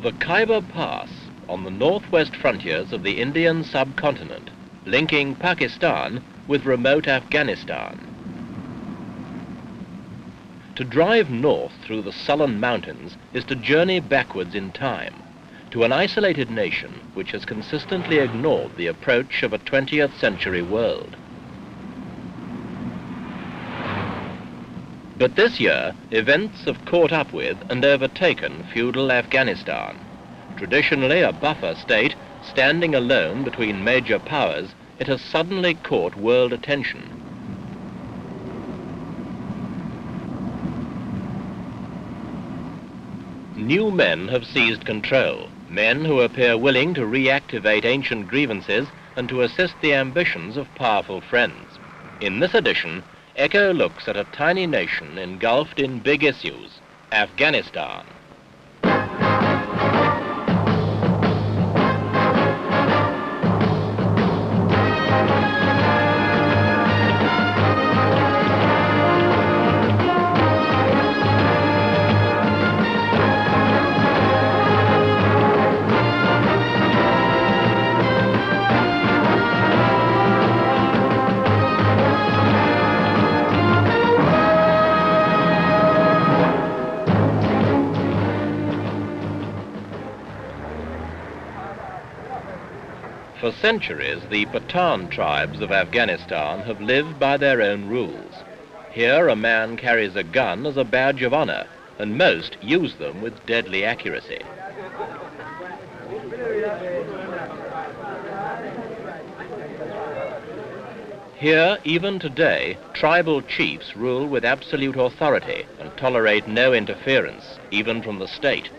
The Khyber Pass on the northwest frontiers of the Indian subcontinent, linking Pakistan with remote Afghanistan. To drive north through the sullen mountains is to journey backwards in time, to an isolated nation which has consistently ignored the approach of a 20th century world. But this year, events have caught up with and overtaken feudal Afghanistan. Traditionally a buffer state, standing alone between major powers, it has suddenly caught world attention. New men have seized control, men who appear willing to reactivate ancient grievances and to assist the ambitions of powerful friends. In this edition, Echo looks at a tiny nation engulfed in big issues, Afghanistan. For centuries, the Pathan tribes of Afghanistan have lived by their own rules. Here, a man carries a gun as a badge of honor, and most use them with deadly accuracy. Here, even today, tribal chiefs rule with absolute authority and tolerate no interference, even from the state.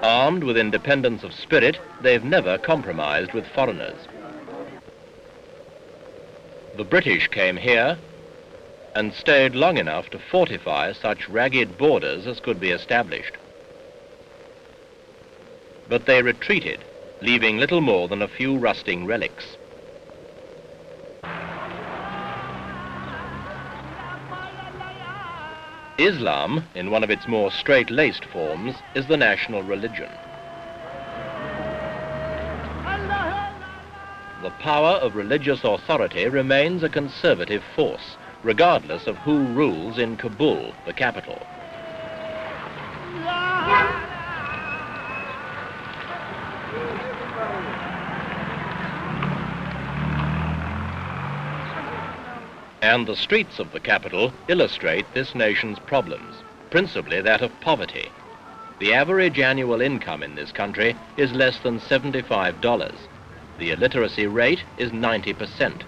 Armed with independence of spirit, they've never compromised with foreigners. The British came here and stayed long enough to fortify such ragged borders as could be established. But they retreated, leaving little more than a few rusting relics. Islam, in one of its more straight-laced forms, is the national religion. The power of religious authority remains a conservative force, regardless of who rules in Kabul, the capital. And the streets of the capital illustrate this nation's problems, principally that of poverty. The average annual income in this country is less than $75. The illiteracy rate is 90%.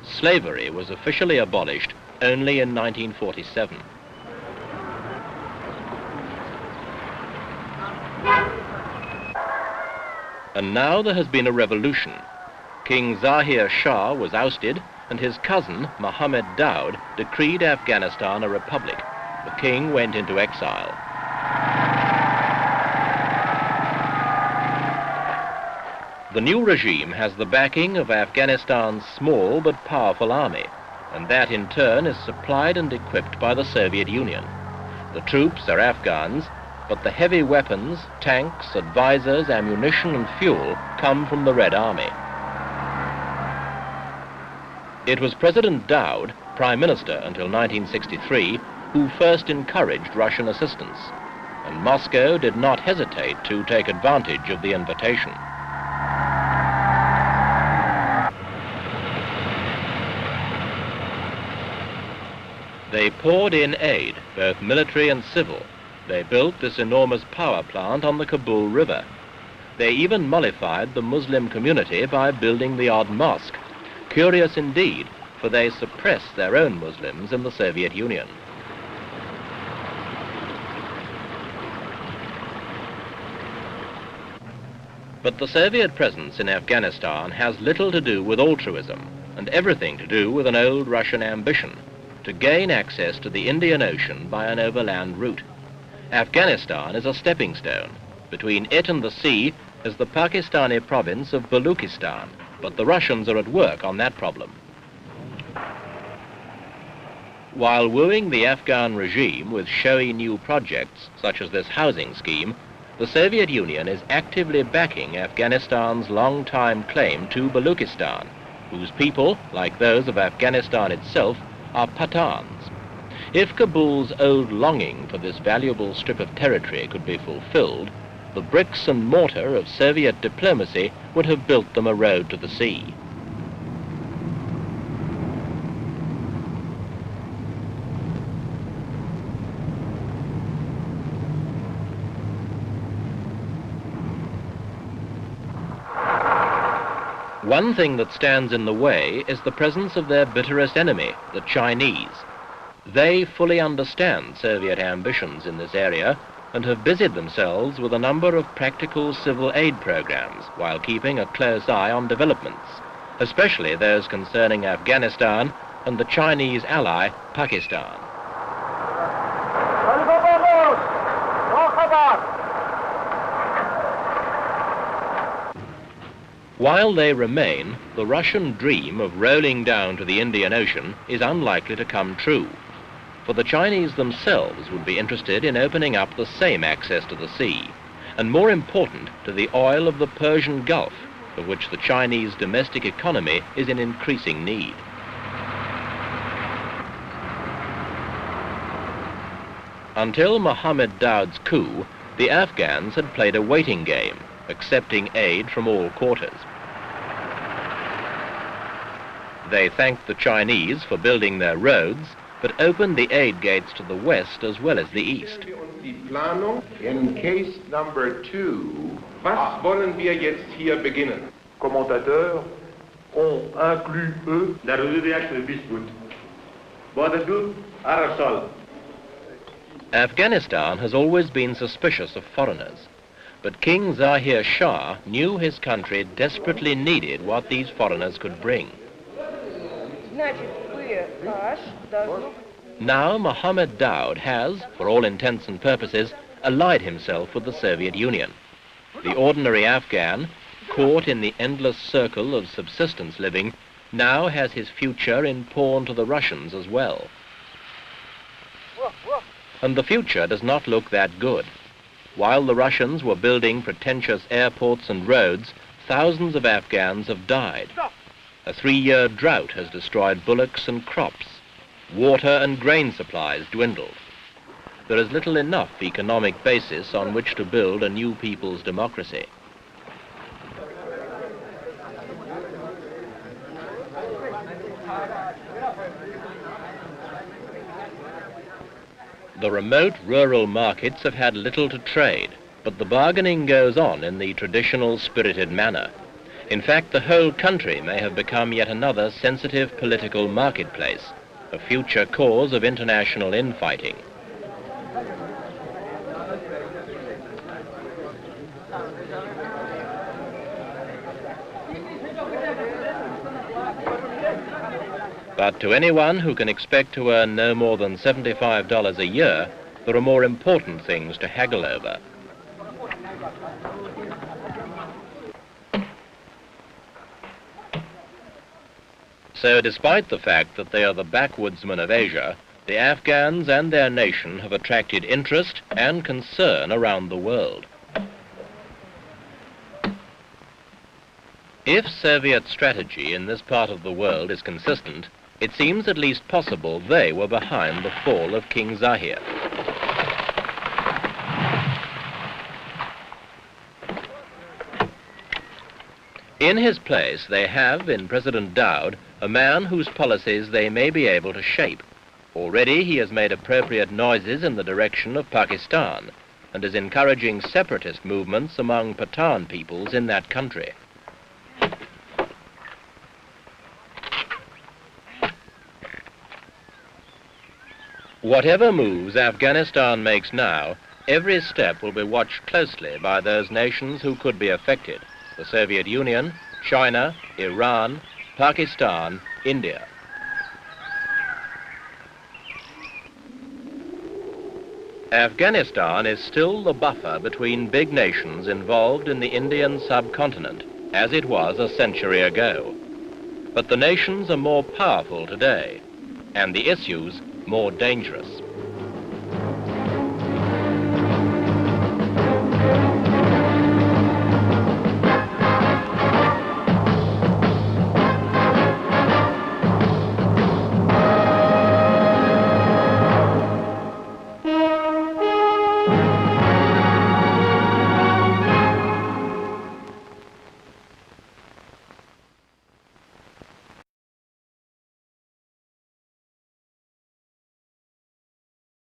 Slavery was officially abolished only in 1947. And now there has been a revolution. King Zahir Shah was ousted, and his cousin, Mohammed Daud, decreed Afghanistan a republic. The king went into exile. The new regime has the backing of Afghanistan's small but powerful army, and that in turn is supplied and equipped by the Soviet Union. The troops are Afghans, but the heavy weapons, tanks, advisors, ammunition and fuel come from the Red Army. It was President Daud, Prime Minister until 1963, who first encouraged Russian assistance, and Moscow did not hesitate to take advantage of the invitation. They poured in aid, both military and civil. They built this enormous power plant on the Kabul River. They even mollified the Muslim community by building the odd mosque. Curious indeed, for they suppressed their own Muslims in the Soviet Union. But the Soviet presence in Afghanistan has little to do with altruism and everything to do with an old Russian ambition to gain access to the Indian Ocean by an overland route. Afghanistan is a stepping stone. Between it and the sea is the Pakistani province of Baluchistan, but the Russians are at work on that problem. While wooing the Afghan regime with showy new projects, such as this housing scheme, the Soviet Union is actively backing Afghanistan's long-time claim to Baluchistan, whose people, like those of Afghanistan itself, are Pathans. If Kabul's old longing for this valuable strip of territory could be fulfilled, the bricks and mortar of Soviet diplomacy would have built them a road to the sea. One thing that stands in the way is the presence of their bitterest enemy, the Chinese. They fully understand Soviet ambitions in this area and have busied themselves with a number of practical civil aid programs while keeping a close eye on developments, especially those concerning Afghanistan and the Chinese ally, Pakistan. While they remain, the Russian dream of rolling down to the Indian Ocean is unlikely to come true, for the Chinese themselves would be interested in opening up the same access to the sea, and more important, to the oil of the Persian Gulf, of which the Chinese domestic economy is in increasing need. Until Mohammed Daoud's coup, the Afghans had played a waiting game, accepting aid from all quarters. They thanked the Chinese for building their roads, but opened the aid gates to the west as well as the east. In case number 2, was wollen wir jetzt hier beginnen? Commentateurs ont inclus eux la revue de action Bismuth. Bordeaux, Arasol. Afghanistan has always been suspicious of foreigners, but King Zahir Shah knew his country desperately needed what these foreigners could bring. Now Mohammed Daoud has, for all intents and purposes, allied himself with the Soviet Union. The ordinary Afghan, caught in the endless circle of subsistence living, now has his future in pawn to the Russians as well. And the future does not look that good. While the Russians were building pretentious airports and roads, thousands of Afghans have died. A 3-year drought has destroyed bullocks and crops. Water and grain supplies dwindled. There is little enough economic basis on which to build a new people's democracy. The remote rural markets have had little to trade, but the bargaining goes on in the traditional spirited manner. In fact, the whole country may have become yet another sensitive political marketplace, a future cause of international infighting. But to anyone who can expect to earn no more than $75 a year, there are more important things to haggle over. So despite the fact that they are the backwoodsmen of Asia, the Afghans and their nation have attracted interest and concern around the world. If Soviet strategy in this part of the world is consistent, it seems at least possible they were behind the fall of King Zahir. In his place, they have, in President Daoud, a man whose policies they may be able to shape. Already he has made appropriate noises in the direction of Pakistan and is encouraging separatist movements among Pathan peoples in that country. Whatever moves Afghanistan makes now, every step will be watched closely by those nations who could be affected: the Soviet Union, China, Iran, Pakistan, India. Afghanistan is still the buffer between big nations involved in the Indian subcontinent, as it was a century ago. But the nations are more powerful today, and the issues more dangerous.